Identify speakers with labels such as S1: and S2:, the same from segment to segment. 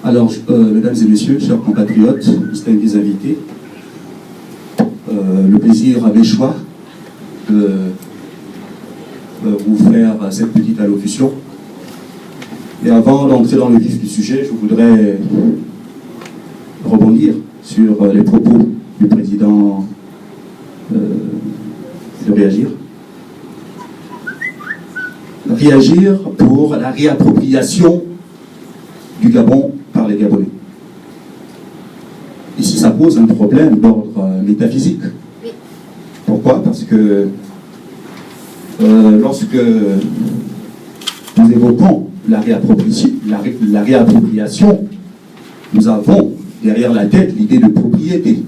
S1: Alors, mesdames et messieurs, chers compatriotes, distingués invités, le plaisir avait choix de vous faire cette petite allocution. Et avant d'entrer dans le vif du sujet, je voudrais rebondir sur les propos du président de Réagir. Réagir pour la réappropriation du Gabon par les Gabonais. Ici, ça pose un problème d'ordre métaphysique. Pourquoi? Parce que lorsque nous évoquons la réappropriation, nous avons derrière la tête l'idée de propriété.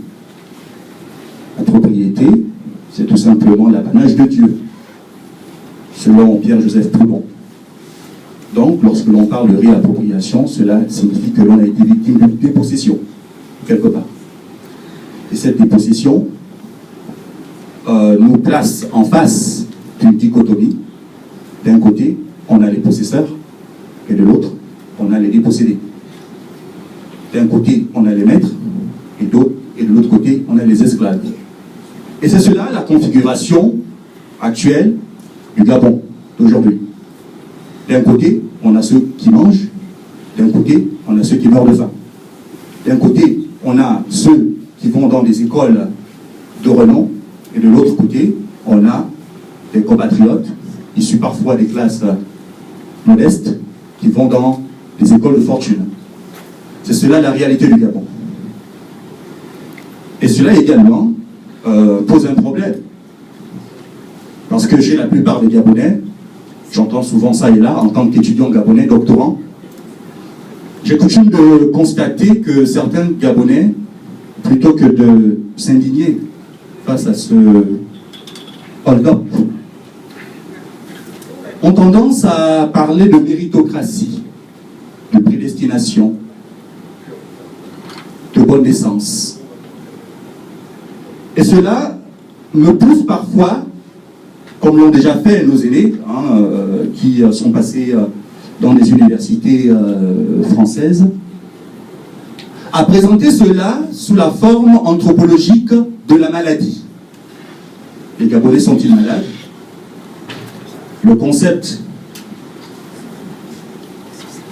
S1: La propriété, c'est tout simplement l'apanage de Dieu, selon Pierre-Joseph Proudhon. Donc, lorsque l'on parle de réappropriation, cela signifie que l'on a été victime d'une dépossession, quelque part. Et cette dépossession nous place en face d'une dichotomie. D'un côté, on a les possesseurs, et de l'autre, on a les dépossédés. D'un côté, on a les maîtres, et de l'autre côté, on a les esclaves. Et c'est cela la configuration actuelle du Gabon d'aujourd'hui. D'un côté, on a ceux qui mangent, d'un côté, on a ceux qui meurent de faim. D'un côté, on a ceux qui vont dans des écoles de renom, et de l'autre côté, on a des compatriotes, issus parfois des classes modestes, qui vont dans des écoles de fortune. C'est cela la réalité du Gabon. Et cela également pose un problème. Parce que chez la plupart des Gabonais, j'entends souvent ça et là, en tant qu'étudiant gabonais, doctorant, j'ai coutume de constater que certains Gabonais, plutôt que de s'indigner face à ce hold-up, ont tendance à parler de méritocratie, de prédestination, de bonne essence. Et cela me pousse parfois, comme l'ont déjà fait nos aînés, qui sont passés dans des universités françaises, à présenter cela sous la forme anthropologique de la maladie. Les Gabonais sont-ils malades? Le concept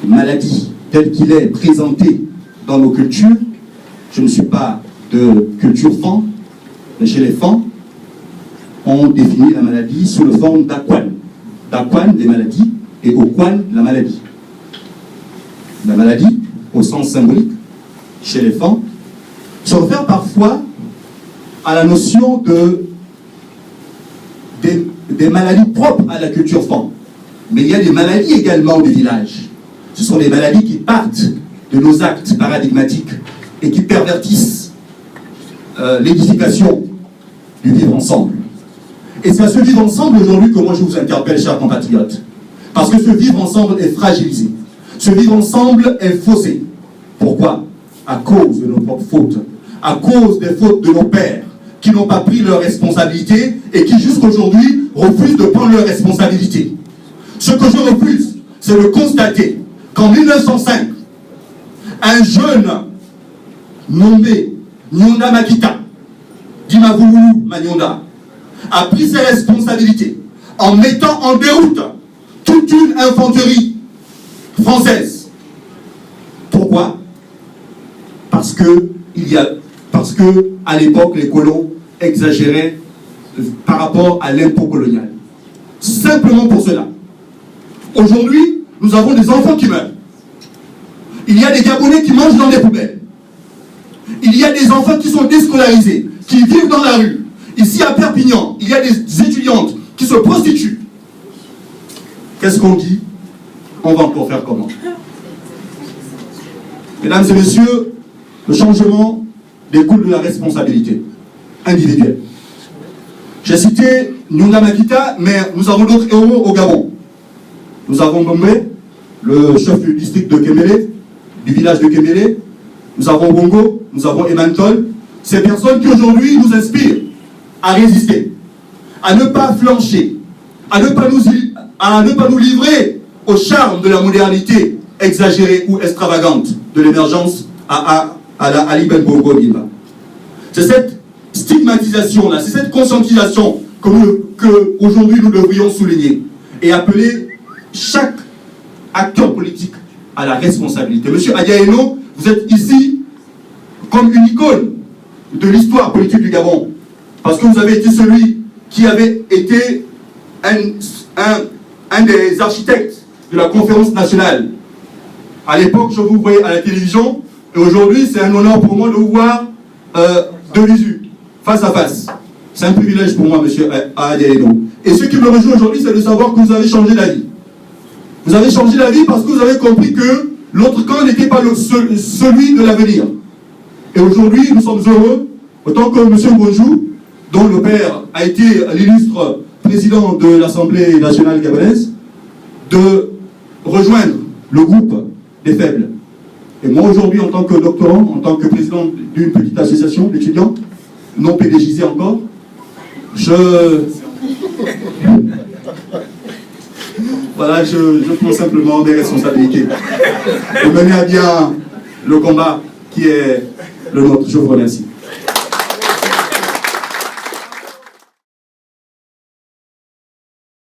S1: maladie tel qu'il est présenté dans nos cultures, je ne suis pas de culture fan, mais chez les fans, on définit la maladie sous la forme d'Akwan. D'Akwan, les maladies, et Okwan, la maladie. La maladie, au sens symbolique, chez les fans, se réfère parfois à la notion des maladies propres à la culture fan. Mais il y a des maladies également du village. Ce sont des maladies qui partent de nos actes paradigmatiques et qui pervertissent l'édification du vivre ensemble. Et c'est à ce vivre ensemble aujourd'hui que moi je vous interpelle, chers compatriotes. Parce que ce vivre ensemble est fragilisé. Ce vivre ensemble est faussé. Pourquoi? À cause de nos propres fautes. À cause des fautes de nos pères qui n'ont pas pris leurs responsabilités et qui jusqu'aujourd'hui refusent de prendre leurs responsabilités. Ce que je refuse, c'est de constater qu'en 1905, un jeune nommé Nyonda Makita, Dimavouloulou Manyonda, a pris ses responsabilités en mettant en déroute toute une infanterie française. Pourquoi? Parce que à l'époque, les colons exagéraient par rapport à l'impôt colonial. Simplement pour cela. Aujourd'hui, nous avons des enfants qui meurent. Il y a des Gabonais qui mangent dans des poubelles. Il y a des enfants qui sont déscolarisés, qui vivent dans la rue. Ici à Perpignan, il y a des étudiantes qui se prostituent. Qu'est-ce qu'on dit? On va encore faire comment? Mesdames et messieurs, le changement découle de la responsabilité individuelle. J'ai cité Nyonda Makita, mais nous avons d'autres héros au Gabon. Nous avons Gombe, le chef du district de Kémélé, du village de Kémélé. Nous avons Bongo, nous avons Emantol. Ces personnes qui aujourd'hui nous inspirent à résister, à ne pas flancher, à ne pas nous livrer au charme de la modernité exagérée ou extravagante de l'émergence à Ali Ben Bongo Ondimba. C'est cette stigmatisation-là, c'est cette conscientisation que aujourd'hui nous devrions souligner et appeler chaque acteur politique à la responsabilité. Monsieur Adiaeno, vous êtes ici comme une icône de l'histoire politique du Gabon, parce que vous avez été celui qui avait été un des architectes de la conférence nationale. À l'époque, je vous voyais à la télévision, et aujourd'hui, c'est un honneur pour moi de vous voir de visu, face à face. C'est un privilège pour moi, monsieur Adiaeno. Et ce qui me rejoint aujourd'hui, c'est de savoir que vous avez changé la vie. Vous avez changé la vie parce que vous avez compris que l'autre camp n'était pas celui de l'avenir. Et aujourd'hui, nous sommes heureux, autant que M. Ngonjou, dont le père a été l'illustre président de l'Assemblée nationale gabonaise, de rejoindre le groupe des faibles. Et moi, aujourd'hui, en tant que doctorant, en tant que président d'une petite association d'étudiants, non PDGisé encore, voilà, je prends simplement des responsabilités pour mener à bien le combat qui est le nôtre. Je vous remercie.